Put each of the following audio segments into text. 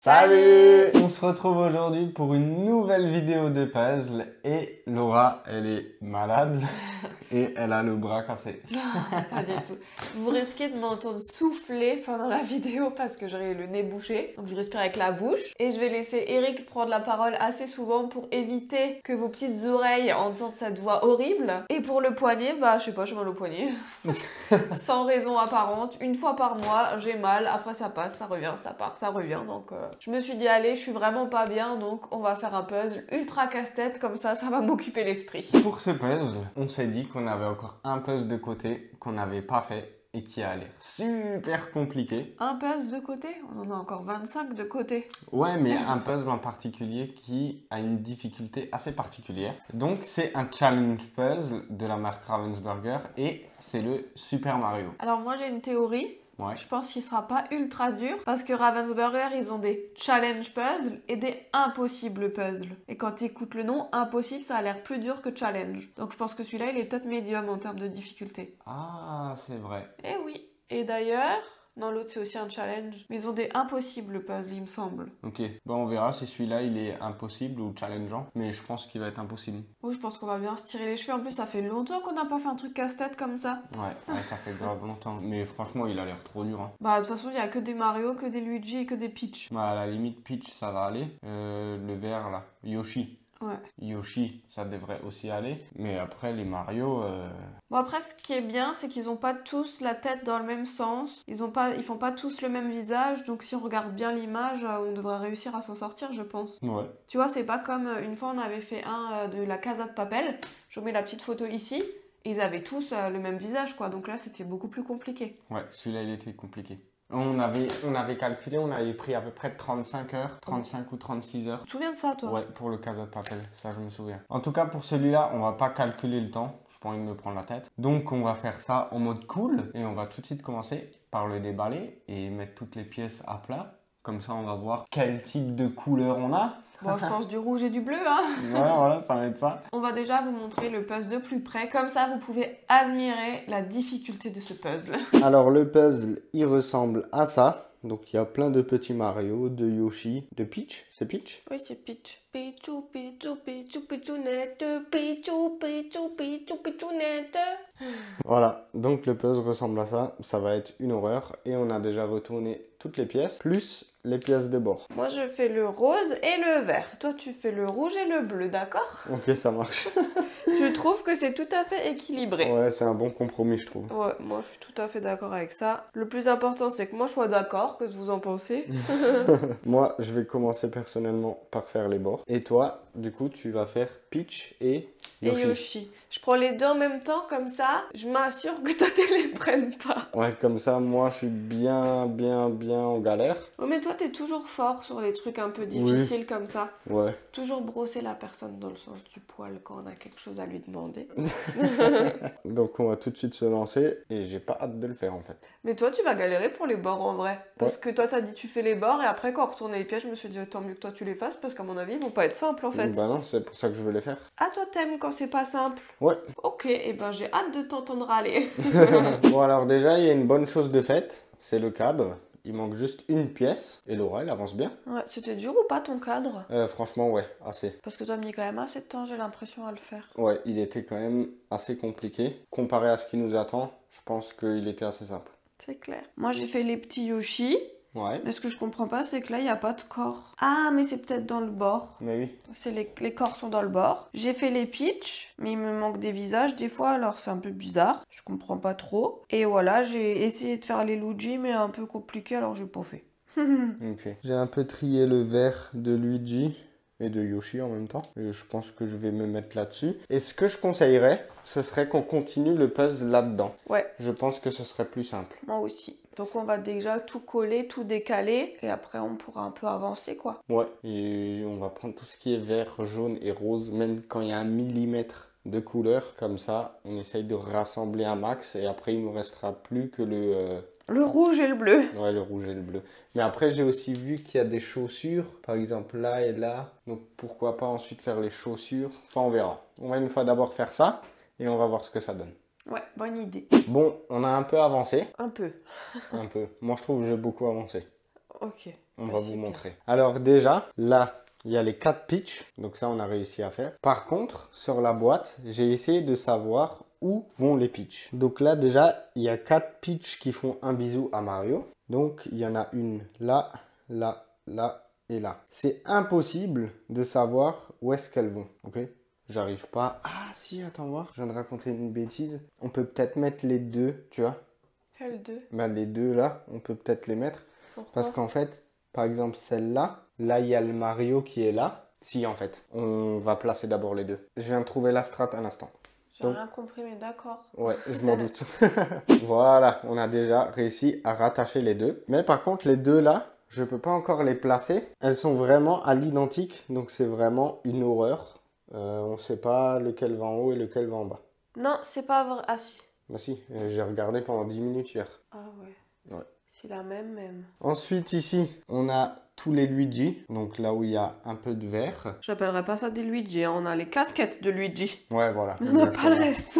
Salut! On se retrouve aujourd'hui pour une nouvelle vidéo de puzzle et Laura, elle est malade et elle a le bras cassé. Non, pas du tout. Vous risquez de m'entendre souffler pendant la vidéo parce que j'aurai le nez bouché. Donc je respire avec la bouche. Et je vais laisser Eric prendre la parole assez souvent pour éviter que vos petites oreilles entendent cette voix horrible. Et pour le poignet, bah je sais pas, j'ai mal au poignet. Sans raison apparente. Une fois par mois, j'ai mal. Après ça passe, ça revient, ça part, ça revient. Donc je me suis dit allez, je suis vraiment pas bien. Donc on va faire un puzzle ultra casse-tête. Comme ça va m'occuper l'esprit. Pour ce puzzle, on s'est dit qu'on avait encore un puzzle de côté qu'on n'avait pas fait et qui a l'air super compliqué. Un puzzle de côté? On en a encore 25 de côté. Ouais, mais un puzzle en particulier qui a une difficulté assez particulière. Donc c'est un challenge puzzle de la marque Ravensburger et c'est le Super Mario. Alors moi j'ai une théorie. Ouais. Je pense qu'il sera pas ultra dur parce que Ravensburger ils ont des challenge puzzles et des impossibles puzzles. Et quand tu écoutes le nom, impossible ça a l'air plus dur que challenge. Donc je pense que celui-là il est peut-être médium en termes de difficulté. Ah, c'est vrai. Eh oui. Et d'ailleurs, non l'autre c'est aussi un challenge, mais ils ont des impossibles puzzles il me semble. Ok, bon on verra si celui-là il est impossible ou challengeant, mais je pense qu'il va être impossible. Oui je pense qu'on va bien se tirer les cheveux, en plus ça fait longtemps qu'on n'a pas fait un truc casse-tête comme ça. Ouais, ça fait grave longtemps, mais franchement il a l'air trop dur. Hein. Bah de toute façon il y a que des Mario, que des Luigi et que des Peach. Bah, à la limite Peach ça va aller, le vert là, Yoshi. Ouais. Yoshi, ça devrait aussi aller. Mais après, les Mario... Bon après, ce qui est bien, c'est qu'ils ont pas tous la tête dans le même sens. Ils font pas tous le même visage. Donc si on regarde bien l'image, on devrait réussir à s'en sortir, je pense. Ouais. Tu vois, c'est pas comme une fois on avait fait un de la Casa de Papel. Je vous mets la petite photo ici. Ils avaient tous le même visage, quoi. Donc là, c'était beaucoup plus compliqué. Ouais, celui-là, il était compliqué. On avait calculé, on avait pris à peu près 35 heures, 35 ou 36 heures. Tu te souviens de ça, toi? Ouais, pour le Casa de Papel, ça je me souviens. En tout cas, pour celui-là, on va pas calculer le temps. Je pas envie de me prendre la tête. Donc, on va faire ça en mode cool. Et on va tout de suite commencer par le déballer et mettre toutes les pièces à plat. Comme ça, on va voir quel type de couleur on a. Bon, je pense du rouge et du bleu, hein. Ouais, voilà, ça va être ça. On va déjà vous montrer le puzzle de plus près. Comme ça, vous pouvez admirer la difficulté de ce puzzle. Alors, le puzzle, il ressemble à ça. Donc, il y a plein de petits Mario, de Yoshi, de Peach. C'est Peach? Oui, c'est Peach. Pichou, pichou, pichou, pichounette. Pichou, pichou, pichou, pichounette. Voilà, donc le puzzle ressemble à ça. Ça va être une horreur. Et on a déjà retourné toutes les pièces, plus les pièces de bord. Moi, je fais le rose et le vert. Toi, tu fais le rouge et le bleu, d'accord? Ok, ça marche. Je trouve que c'est tout à fait équilibré. Ouais, c'est un bon compromis, je trouve. Ouais, moi, je suis tout à fait d'accord avec ça. Le plus important, c'est que moi, je sois d'accord. Qu'est-ce que vous en pensez? Moi, je vais commencer personnellement par faire les bords. Et toi, du coup, tu vas faire Peach et Yoshi. Et Yoshi. Je prends les deux en même temps, comme ça, je m'assure que toi, tu les prennes pas. Ouais, comme ça, moi, je suis bien en galère. Oh, mais toi, t'es toujours fort sur les trucs un peu difficiles comme ça. Ouais. Toujours brosser la personne dans le sens du poil quand on a quelque chose à lui demander. Donc, on va tout de suite se lancer. Et j'ai pas hâte de le faire, en fait. Mais toi, tu vas galérer pour les bords en vrai. Parce que toi, t'as dit tu fais les bords et après, quand on retournait les pièces, je me suis dit tant mieux que toi, tu les fasses parce qu'à mon avis, ils vont pas être simples en fait. Bah non, c'est pour ça que je veux les faire. Ah, toi, t'aimes quand c'est pas simple? Ouais. Ok, et ben j'ai hâte de t'entendre aller. Bon, alors déjà, il y a une bonne chose de faite. C'est le cadre. Il manque juste une pièce. Et Laura, elle avance bien. Ouais, c'était dur ou pas ton cadre? Franchement, ouais, assez. Parce que toi, mis quand même assez de temps, j'ai l'impression, à le faire. Ouais, il était quand même assez compliqué. Comparé à ce qui nous attend, je pense qu'il était assez simple. C'est clair. Moi, j'ai fait les petits Yoshi. Ouais. Mais ce que je comprends pas, c'est que là, il n'y a pas de corps. Ah, mais c'est peut-être dans le bord. Mais oui. C'est les corps sont dans le bord. J'ai fait les Peach, mais il me manque des visages des fois, alors c'est un peu bizarre. Je comprends pas trop. Et voilà, j'ai essayé de faire les Luigi, mais un peu compliqué, alors j'ai pas fait. Ok. J'ai un peu trié le vert de Luigi et de Yoshi en même temps. Et je pense que je vais me mettre là-dessus. Et ce que je conseillerais, ce serait qu'on continue le puzzle là-dedans. Ouais. Je pense que ce serait plus simple. Moi aussi. Donc on va déjà tout coller, tout décaler, et après on pourra un peu avancer, quoi. Ouais. Et on va prendre tout ce qui est vert, jaune et rose, même quand il y a 1 millimètre de couleur. Comme ça, on essaye de rassembler un max. Et après, il nous restera plus que le rouge et le bleu. Ouais, le rouge et le bleu. Mais après, j'ai aussi vu qu'il y a des chaussures, par exemple là et là. Donc pourquoi pas ensuite faire les chaussures. Enfin, on verra. On va une fois d'abord faire ça et on va voir ce que ça donne. Ouais, bonne idée. Bon, on a un peu avancé. Un peu. Un peu. Moi, je trouve que j'ai beaucoup avancé. ok. On Bah, va c'est vous bien. montrer. Alors déjà, là, il y a les 4 pitchs. Donc ça, on a réussi à faire. Par contre, sur la boîte, j'ai essayé de savoir où vont les pitchs. Donc là, déjà, il y a 4 pitchs qui font un bisou à Mario. Donc, il y en a une là, là, là et là. C'est impossible de savoir où est-ce qu'elles vont, ok? J'arrive pas... Ah si, attends voir. Je viens de raconter une bêtise. On peut peut-être mettre les deux, tu vois? Quelles deux? Ben, les deux là, on peut peut-être les mettre. Pourquoi? Parce qu'en fait, par exemple celle-là, là il y a le Mario qui est là. Si en fait, on va placer d'abord les deux. Je viens de trouver la strat à l'instant. J'ai Donc- rien compris, mais d'accord. Ouais, je m'en doute. Voilà, on a déjà réussi à rattacher les deux. Mais par contre, les deux là, je peux pas encore les placer. Elles sont vraiment à l'identique, donc c'est vraiment une horreur. On sait pas lequel va en haut et lequel va en bas. Non, c'est pas vrai. Ah si. Bah si, j'ai regardé pendant 10 minutes hier. Ah ouais. Ouais. C'est la même. Ensuite ici, on a tous les Luigi, donc là où il y a un peu de vert. J'appellerais pas ça des Luigi, hein. On a les casquettes de Luigi. Ouais, voilà. On n'a pas le reste.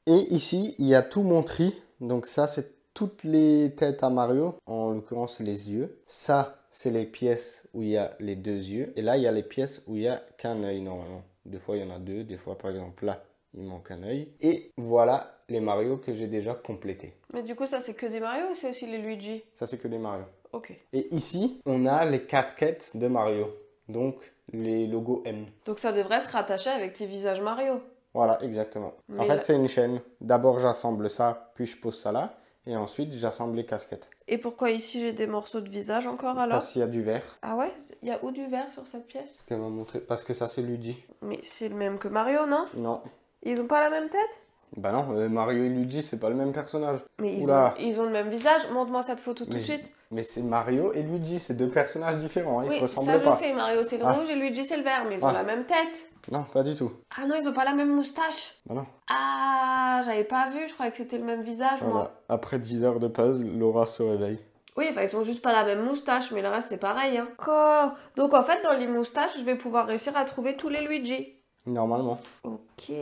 Et ici, il y a tout mon tri. Donc ça, c'est toutes les têtes à Mario, en l'occurrence les yeux. Ça, c'est les pièces où il y a les deux yeux. Et là, il y a les pièces où il y a qu'un œil normalement. Des fois, il y en a deux. Des fois, par exemple, là, il manque un œil. Et voilà les Mario que j'ai déjà complétés. Mais du coup, ça c'est que des Mario ou c'est aussi les Luigi? Ça, c'est que des Mario. Ok. Et ici, on a les casquettes de Mario. Donc, les logos M. Donc ça devrait se rattacher avec tes visages Mario. Voilà, exactement. En Mais fait, là- c'est une chaîne. D'abord, j'assemble ça, puis je pose ça là. Et ensuite, j'assemble les casquettes. Et pourquoi ici j'ai des morceaux de visage encore alors? Parce qu'il y a du vert. Ah ouais? Il y a où du vert sur cette pièce? qu'elle m'a montré. Parce que ça, c'est Luigi. Mais c'est le même que Mario, non? Non. Ils ont pas la même tête? Bah non, Mario et Luigi, c'est pas le même personnage. Mais Oula. ils ont le même visage. Montre-moi cette photo tout de Mais, suite. mais c'est Mario et Luigi, c'est deux personnages différents. Ils Oui, se ressemblent ça pas. je sais. Mario c'est le Ah. rouge et Luigi c'est le vert. Mais ils ont Ah. la même tête. Non, pas du tout. Ah non, ils ont pas la même moustache. Bah non. Ah, j'avais pas vu. Je croyais que c'était le même visage, moi. Voilà. Après 10 heures de puzzle, Laura se réveille. Oui, enfin, ils ont juste pas la même moustache, mais le reste, c'est pareil, hein. D'accord. Donc, en fait, dans les moustaches, je vais pouvoir réussir à trouver tous les Luigi. Normalement. Ok.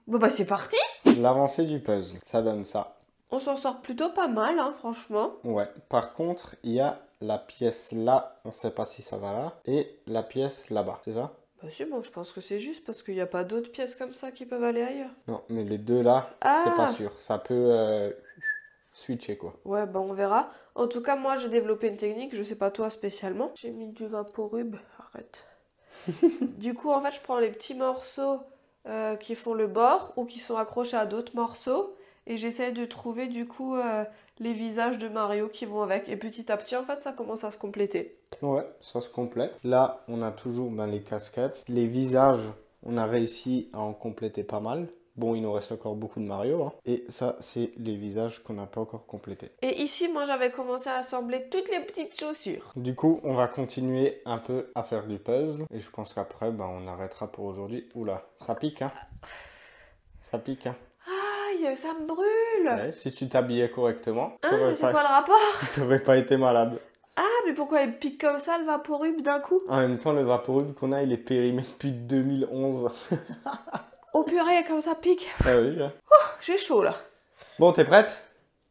Bon, bah, c'est parti. L'avancée du puzzle, ça donne ça. On s'en sort plutôt pas mal, hein, franchement. Ouais. Par contre, il y a la pièce là, on sait pas si ça va là, et la pièce là-bas, c'est ça? Bah, c'est bon, je pense que c'est juste parce qu'il n'y a pas d'autres pièces comme ça qui peuvent aller ailleurs. Non, mais les deux là, Ah. c'est pas sûr. Ça peut switcher quoi. Ouais, bah, on verra. En tout cas, moi, j'ai développé une technique, je sais pas toi spécialement. J'ai mis du vaporub. Arrête. Du coup, en fait, je prends les petits morceaux qui font le bord ou qui sont accrochés à d'autres morceaux et j'essaie de trouver du coup les visages de Mario qui vont avec. Et petit à petit, en fait, ça commence à se compléter. Ouais, ça se complète. Là, on a toujours les casquettes. Les visages, on a réussi à en compléter pas mal. Bon, il nous reste encore beaucoup de Mario. Hein. Et ça, c'est les visages qu'on n'a pas encore complétés. Et ici, moi, j'avais commencé à assembler toutes les petites chaussures. Du coup, on va continuer un peu à faire du puzzle. Et je pense qu'après, on arrêtera pour aujourd'hui. Oula, ça pique, hein. Ça pique, hein. Aïe, ça me brûle. Ouais, si tu t'habillais correctement, Ah, mais c'est quoi le rapport? t'aurais pas été malade. Ah, mais pourquoi il pique comme ça le vaporub d'un coup? En même temps, le vaporub qu'on a, il est périmé depuis 2011. Oh purée, comme ça pique. Ah oui, hein. J'ai chaud là. Bon, t'es prête?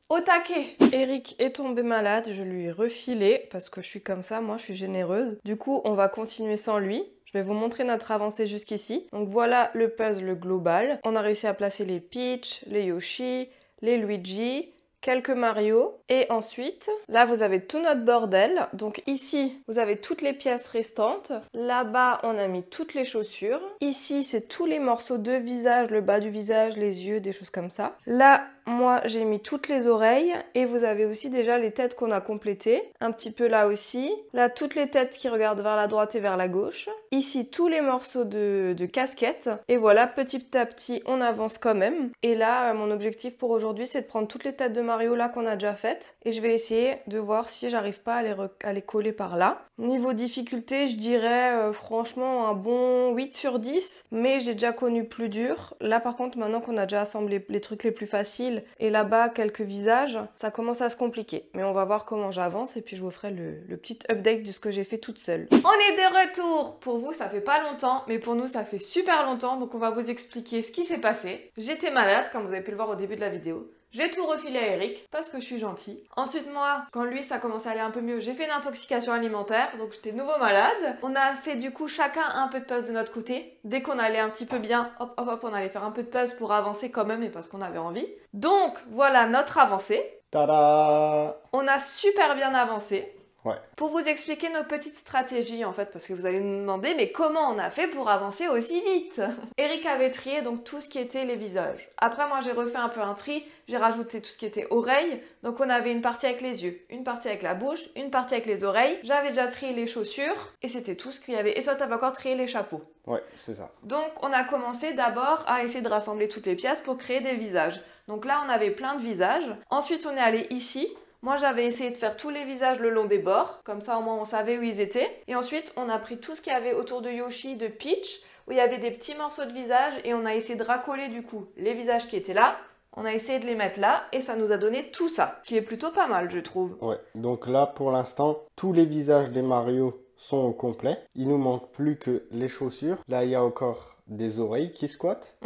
Au taquet. Eric est tombé malade, je lui ai refilé parce que je suis comme ça, moi je suis généreuse. Du coup, on va continuer sans lui. Je vais vous montrer notre avancée jusqu'ici. Donc voilà le puzzle global. On a réussi à placer les Peach, les Yoshi, les Luigi, quelques Mario. Et ensuite, là vous avez tout notre bordel. Donc ici, vous avez toutes les pièces restantes. Là-bas, on a mis toutes les chaussures. Ici, c'est tous les morceaux de visage, le bas du visage, les yeux, des choses comme ça. Là, moi, j'ai mis toutes les oreilles. Et vous avez aussi déjà les têtes qu'on a complétées. Un petit peu là aussi. Là, toutes les têtes qui regardent vers la droite et vers la gauche. Ici, tous les morceaux de casquettes. Et voilà, petit à petit, on avance quand même. Et là, mon objectif pour aujourd'hui, c'est de prendre toutes les têtes de Mario là qu'on a déjà faites. Et je vais essayer de voir si j'arrive pas à les coller par là. Niveau difficulté, je dirais franchement un bon 8 sur 10. Mais j'ai déjà connu plus dur. Là, par contre, maintenant qu'on a déjà assemblé les trucs les plus faciles et là-bas quelques visages, ça commence à se compliquer. Mais on va voir comment j'avance et puis je vous ferai le petit update de ce que j'ai fait toute seule. On est de retour. Pour vous, ça fait pas longtemps, mais pour nous, ça fait super longtemps. Donc on va vous expliquer ce qui s'est passé. J'étais malade, comme vous avez pu le voir au début de la vidéo. J'ai tout refilé à Eric parce que je suis gentille. Ensuite moi, quand lui ça commençait à aller un peu mieux, j'ai fait une intoxication alimentaire, donc j'étais nouveau malade. On a fait du coup chacun un peu de puzzle de notre côté. Dès qu'on allait un petit peu bien, hop hop hop, on allait faire un peu de puzzle pour avancer quand même et parce qu'on avait envie. Donc voilà notre avancée. Tada! On a super bien avancé. Ouais. Pour vous expliquer nos petites stratégies en fait, parce que vous allez nous demander mais comment on a fait pour avancer aussi vite? Eric avait trié donc tout ce qui était les visages. Après moi j'ai refait un peu un tri, j'ai rajouté tout ce qui était oreilles, donc on avait une partie avec les yeux, une partie avec la bouche, une partie avec les oreilles. J'avais déjà trié les chaussures et c'était tout ce qu'il y avait. Et toi t'avais encore trié les chapeaux. Ouais, c'est ça. Donc on a commencé d'abord à essayer de rassembler toutes les pièces pour créer des visages. Donc là on avait plein de visages. Ensuite on est allé ici. Moi, j'avais essayé de faire tous les visages le long des bords, comme ça au moins on savait où ils étaient. Et ensuite, on a pris tout ce qu'il y avait autour de Yoshi, de Peach, où il y avait des petits morceaux de visage, et on a essayé de racoler du coup les visages qui étaient là. On a essayé de les mettre là, et ça nous a donné tout ça, ce qui est plutôt pas mal, je trouve. Ouais, donc là, pour l'instant, tous les visages des Mario sont au complet. Il nous manque plus que les chaussures. Là, il y a encore des oreilles qui squattent.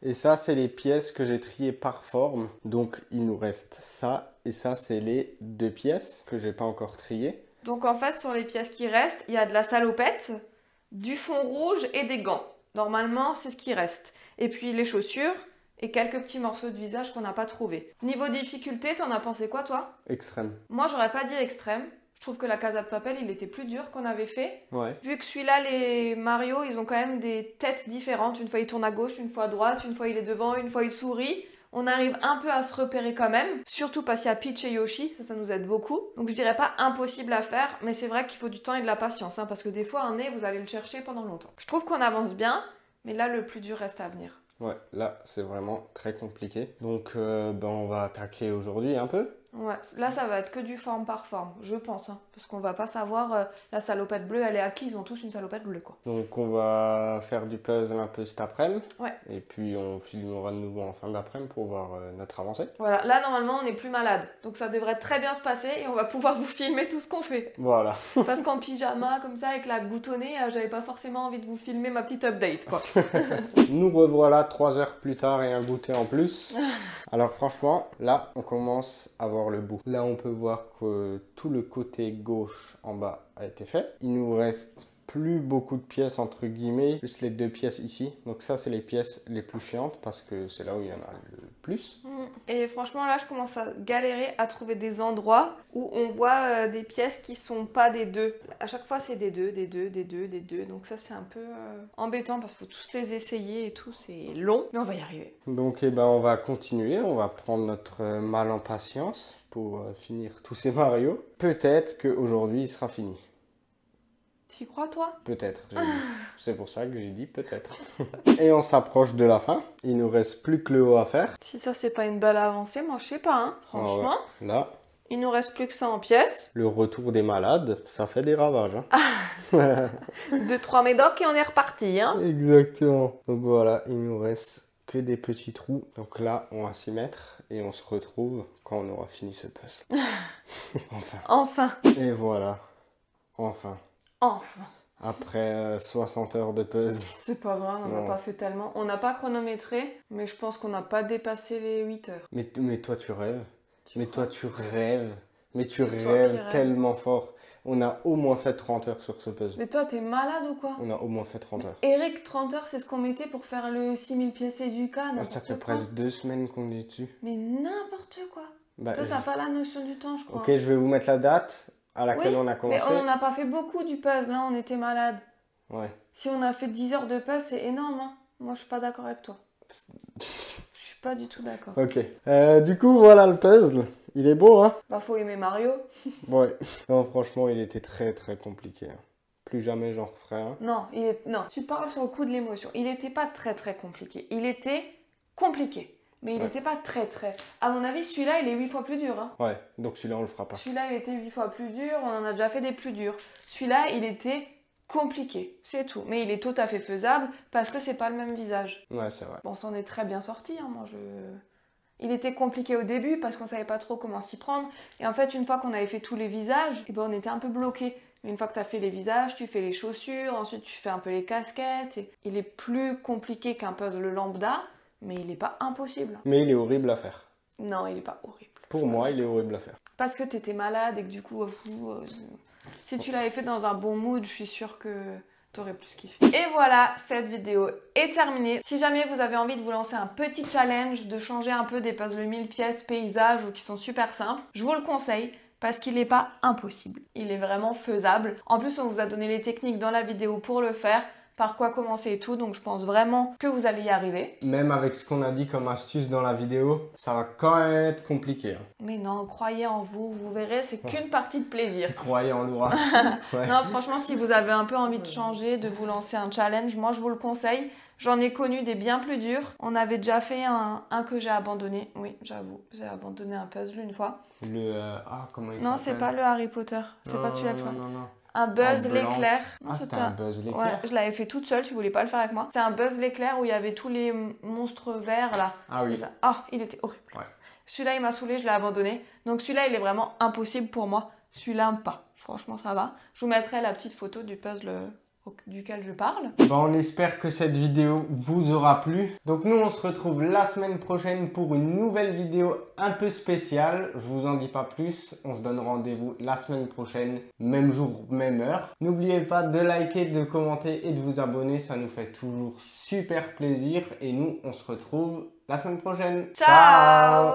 Et ça, c'est les pièces que j'ai triées par forme. Donc, il nous reste ça. Et ça, c'est les 2 pièces que j'ai pas encore triées. Donc en fait, sur les pièces qui restent, il y a de la salopette, du fond rouge et des gants. Normalement, c'est ce qui reste. Et puis les chaussures et quelques petits morceaux de visage qu'on n'a pas trouvés. Niveau difficulté, t'en as pensé quoi, toi? Extrême. Moi, j'aurais pas dit extrême. Je trouve que la Casa de Papel, il était plus dur qu'on avait fait. Ouais. Vu que celui-là, les Mario, ils ont quand même des têtes différentes. Une fois, il tourne à gauche, une fois à droite, une fois, il est devant, une fois, il sourit. On arrive un peu à se repérer quand même. Surtout parce qu'il y a Peach et Yoshi, ça nous aide beaucoup. Donc je dirais pas impossible à faire, mais c'est vrai qu'il faut du temps et de la patience. Hein, parce que des fois, un nez, vous allez le chercher pendant longtemps. Je trouve qu'on avance bien, mais là, le plus dur reste à venir. Ouais, là, c'est vraiment très compliqué. Donc, on va attaquer aujourd'hui un peu. Ouais, là ça va être que du forme par forme, je pense, hein, parce qu'on va pas savoir la salopette bleue, elle est à qui, ils ont tous une salopette bleue quoi. Donc on va faire du puzzle un peu cet après-midi. Ouais. Et puis on filmera de nouveau en fin d'après-midi pour voir notre avancée. Voilà, là normalement on n'est plus malade, donc ça devrait très bien se passer et on va pouvoir vous filmer tout ce qu'on fait. Voilà. Parce qu'en pyjama comme ça avec la goutte au nez, j'avais pas forcément envie de vous filmer ma petite update quoi. Nous revoilà 3 heures plus tard et un goûter en plus. Alors franchement, là on commence à voir le bout. Là on peut voir que tout le côté gauche en bas a été fait. Il nous reste plus beaucoup de pièces entre guillemets, juste les 2 pièces ici. Donc ça c'est les pièces les plus chiantes parce que c'est là où il y en a le plus. Et franchement là je commence à galérer à trouver des endroits où on voit des pièces qui sont pas des 2. À chaque fois c'est des 2, des 2, des 2, des 2. Donc ça c'est un peu embêtant parce qu'il faut tous les essayer et tout, c'est long, mais on va y arriver. Donc on va continuer, on va prendre notre mal en patience pour finir tous ces Mario. Peut-être qu'aujourd'hui il sera fini. T'y crois toi? Peut-être, j'ai dit. C'est pour ça que j'ai dit peut-être. Et on s'approche de la fin. Il nous reste plus que le haut à faire. Si ça c'est pas une belle avancée, moi je sais pas, hein. Franchement. Ah ouais. Là, il nous reste plus que ça en pièces. le retour des malades, ça fait des ravages. Hein. 2-3 médocs et on est reparti, hein. Exactement. Donc voilà, il nous reste que des petits trous. Donc là, on va s'y mettre et on se retrouve quand on aura fini ce puzzle. Enfin. Enfin. Et voilà. Enfin. Enfin. Après 60 heures de puzzle. C'est pas grave, on n'a pas fait tellement. On n'a pas chronométré, mais je pense qu'on n'a pas dépassé les 8 heures. Mais toi, tu rêves. Toi, tu rêves. Mais tu C'est toi rêves qui rêves. tellement fort. On a au moins fait 30 heures sur ce puzzle. Mais toi, t'es malade ou quoi? On a au moins fait 30 heures. Eric, 30 heures, c'est ce qu'on mettait pour faire le 6000 pièces et du cas, Ça fait presque 2 semaines qu'on est dessus. Mais n'importe quoi. Bah, Toi, t'as pas la notion du temps, je crois. Ok, je vais vous mettre la date à laquelle on a commencé. Mais on n'a pas fait beaucoup du puzzle, hein, on était malade. Ouais. Si on a fait 10 heures de puzzle, c'est énorme, hein. Moi, je suis pas d'accord avec toi. Je suis pas du tout d'accord. Ok. Du coup, voilà le puzzle. Il est beau, hein? Bah, faut aimer Mario. Ouais. Non, franchement, il était très très compliqué. Hein. Plus jamais j'en referai un. Non, tu parles sur le coup de l'émotion. Il était pas très très compliqué. Il était compliqué. Mais il n'était pas très très... À mon avis, celui-là, il est 8 fois plus dur. Hein. Ouais, donc celui-là, on le fera pas. Celui-là, il était 8 fois plus dur. On en a déjà fait des plus durs. Celui-là, il était compliqué. C'est tout. Mais il est tout à fait faisable parce que c'est pas le même visage. Ouais, c'est vrai. Bon, on s'en est très bien sorti. Hein, Il était compliqué au début parce qu'on savait pas trop comment s'y prendre. Et en fait, une fois qu'on avait fait tous les visages, et ben, on était un peu bloqué. Une fois que tu as fait les visages, tu fais les chaussures, ensuite tu fais un peu les casquettes. Et il est plus compliqué qu'un puzzle lambda. Mais il n'est pas impossible. Mais il est horrible à faire. Non, il est pas horrible. Pour moi, il est horrible à faire. Parce que t'étais malade et que du coup, si tu l'avais fait dans un bon mood, je suis sûre que t'aurais plus kiffé. Et voilà, cette vidéo est terminée. Si jamais vous avez envie de vous lancer un petit challenge, de changer un peu des puzzles 1000 pièces paysages ou qui sont super simples, je vous le conseille. Parce qu'il n'est pas impossible, il est vraiment faisable. En plus, on vous a donné les techniques dans la vidéo pour le faire, par quoi commencer et tout, donc je pense vraiment que vous allez y arriver. Même avec ce qu'on a dit comme astuce dans la vidéo, ça va quand même être compliqué. Hein. Mais non, croyez en vous, vous verrez, c'est qu'une partie de plaisir. Croyez en Laura. Ouais. Non, franchement, si vous avez un peu envie de changer, de vous lancer un challenge, moi je vous le conseille. J'en ai connu des bien plus durs. On avait déjà fait un que j'ai abandonné. Oui, j'avoue, j'ai abandonné un puzzle une fois. Comment il s'appelle? Non, c'est pas le Harry Potter. C'est pas celui-là que non. Un Buzz l'éclair. Ah, c'était un Buzz l'éclair. Ouais, je l'avais fait toute seule, tu voulais pas le faire avec moi. C'est un Buzz l'éclair où il y avait tous les monstres verts là. Ah oui. Ah, il était horrible. Ouais. Celui-là, il m'a saoulé, je l'ai abandonné. Donc celui-là, il est vraiment impossible pour moi. Celui-là, pas. Franchement, ça va. Je vous mettrai la petite photo du puzzle duquel je parle. On espère que cette vidéo vous aura plu. Donc nous on se retrouve la semaine prochaine pour une nouvelle vidéo un peu spéciale. Je vous en dis pas plus. On se donne rendez-vous la semaine prochaine, même jour, même heure. N'oubliez pas de liker, de commenter et de vous abonner. Ça nous fait toujours super plaisir. Et nous on se retrouve la semaine prochaine. Ciao.